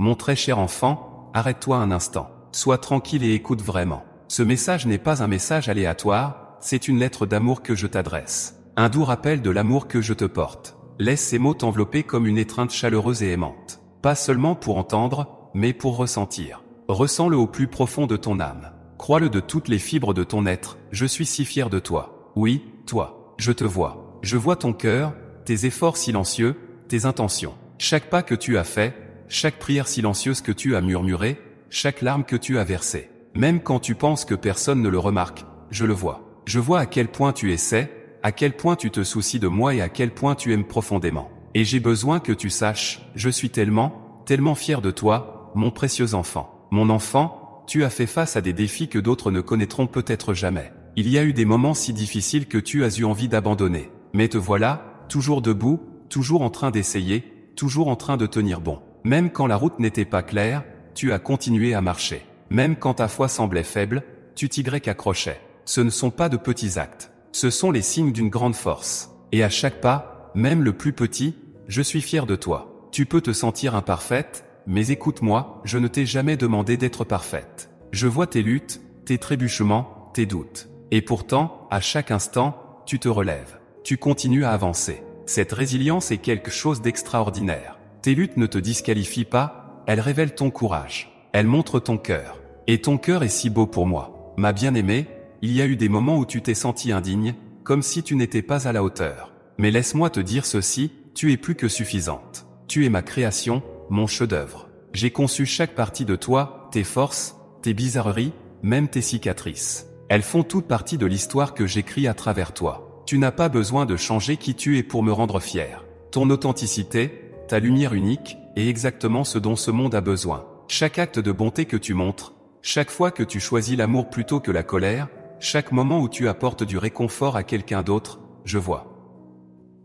Mon très cher enfant, arrête-toi un instant. Sois tranquille et écoute vraiment. Ce message n'est pas un message aléatoire, c'est une lettre d'amour que je t'adresse. Un doux rappel de l'amour que je te porte. Laisse ces mots t'envelopper comme une étreinte chaleureuse et aimante. Pas seulement pour entendre, mais pour ressentir. Ressens-le au plus profond de ton âme. Crois-le de toutes les fibres de ton être, je suis si fier de toi. Oui, toi, je te vois. Je vois ton cœur, tes efforts silencieux, tes intentions. Chaque pas que tu as fait, chaque prière silencieuse que tu as murmurée, chaque larme que tu as versée. Même quand tu penses que personne ne le remarque, je le vois. Je vois à quel point tu essaies, à quel point tu te soucies de moi et à quel point tu aimes profondément. Et j'ai besoin que tu saches, je suis tellement fier de toi, mon précieux enfant. Mon enfant, tu as fait face à des défis que d'autres ne connaîtront peut-être jamais. Il y a eu des moments si difficiles que tu as eu envie d'abandonner. Mais te voilà, toujours debout, toujours en train d'essayer, toujours en train de tenir bon. Même quand la route n'était pas claire, tu as continué à marcher. Même quand ta foi semblait faible, tu t'y accrochais. Ce ne sont pas de petits actes. Ce sont les signes d'une grande force. Et à chaque pas, même le plus petit, je suis fier de toi. Tu peux te sentir imparfaite, mais écoute-moi, je ne t'ai jamais demandé d'être parfaite. Je vois tes luttes, tes trébuchements, tes doutes. Et pourtant, à chaque instant, tu te relèves. Tu continues à avancer. Cette résilience est quelque chose d'extraordinaire. Tes luttes ne te disqualifient pas, elles révèlent ton courage. Elles montrent ton cœur. Et ton cœur est si beau pour moi. Ma bien-aimée, il y a eu des moments où tu t'es sentie indigne, comme si tu n'étais pas à la hauteur. Mais laisse-moi te dire ceci, tu es plus que suffisante. Tu es ma création, mon chef-d'œuvre. J'ai conçu chaque partie de toi, tes forces, tes bizarreries, même tes cicatrices. Elles font toute partie de l'histoire que j'écris à travers toi. Tu n'as pas besoin de changer qui tu es pour me rendre fier. Ton authenticité, ta lumière unique, est exactement ce dont ce monde a besoin. Chaque acte de bonté que tu montres, chaque fois que tu choisis l'amour plutôt que la colère, chaque moment où tu apportes du réconfort à quelqu'un d'autre, je vois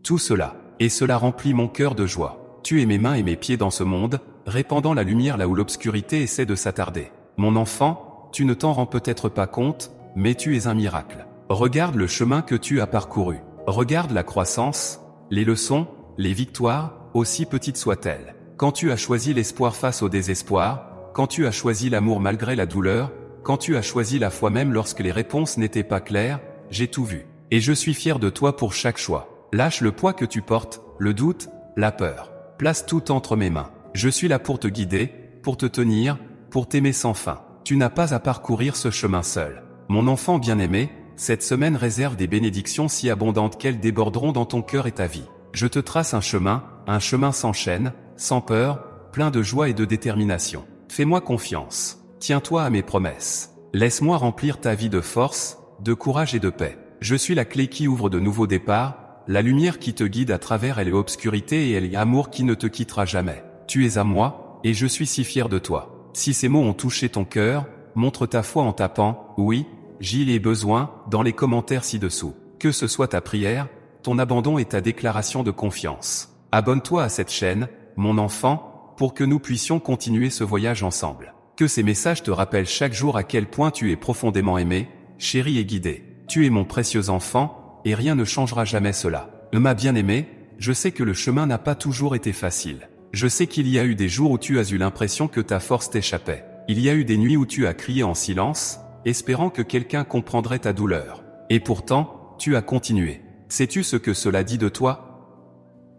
tout cela, et cela remplit mon cœur de joie. Tu es mes mains et mes pieds dans ce monde, répandant la lumière là où l'obscurité essaie de s'attarder. Mon enfant, tu ne t'en rends peut-être pas compte, mais tu es un miracle. Regarde le chemin que tu as parcouru. Regarde la croissance, les leçons, les victoires, aussi petites soient-elles. Quand tu as choisi l'espoir face au désespoir, quand tu as choisi l'amour malgré la douleur, quand tu as choisi la foi même lorsque les réponses n'étaient pas claires, j'ai tout vu. Et je suis fier de toi pour chaque choix. Lâche le poids que tu portes, le doute, la peur. Place tout entre mes mains. Je suis là pour te guider, pour te tenir, pour t'aimer sans fin. Tu n'as pas à parcourir ce chemin seul. Mon enfant bien-aimé, cette semaine réserve des bénédictions si abondantes qu'elles déborderont dans ton cœur et ta vie. Je te trace un chemin sans chaîne, sans peur, plein de joie et de détermination. Fais-moi confiance. Tiens-toi à mes promesses. Laisse-moi remplir ta vie de force, de courage et de paix. Je suis la clé qui ouvre de nouveaux départs, la lumière qui te guide à travers l'obscurité et l'amour qui ne te quittera jamais. Tu es à moi, et je suis si fier de toi. Si ces mots ont touché ton cœur, montre ta foi en tapant « Oui, j'y ai besoin » dans les commentaires ci-dessous. Que ce soit ta prière, ton abandon et ta déclaration de confiance. Abonne-toi à cette chaîne, mon enfant, pour que nous puissions continuer ce voyage ensemble. Que ces messages te rappellent chaque jour à quel point tu es profondément aimé, chéri et guidé. Tu es mon précieux enfant, et rien ne changera jamais cela. Ma bien-aimée, je sais que le chemin n'a pas toujours été facile. Je sais qu'il y a eu des jours où tu as eu l'impression que ta force t'échappait. Il y a eu des nuits où tu as crié en silence, espérant que quelqu'un comprendrait ta douleur. Et pourtant, tu as continué. Sais-tu ce que cela dit de toi?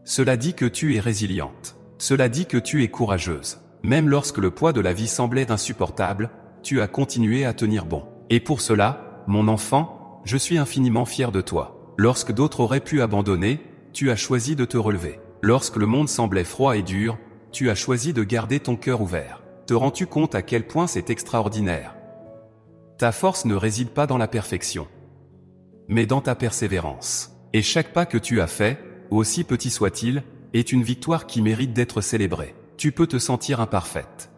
Cela dit que tu es résiliente. Cela dit que tu es courageuse. Même lorsque le poids de la vie semblait insupportable, tu as continué à tenir bon. Et pour cela, mon enfant, je suis infiniment fier de toi. Lorsque d'autres auraient pu abandonner, tu as choisi de te relever. Lorsque le monde semblait froid et dur, tu as choisi de garder ton cœur ouvert. Te rends-tu compte à quel point c'est extraordinaire? Ta force ne réside pas dans la perfection, mais dans ta persévérance. Et chaque pas que tu as fait, aussi petit soit-il, est une victoire qui mérite d'être célébrée. Tu peux te sentir imparfaite.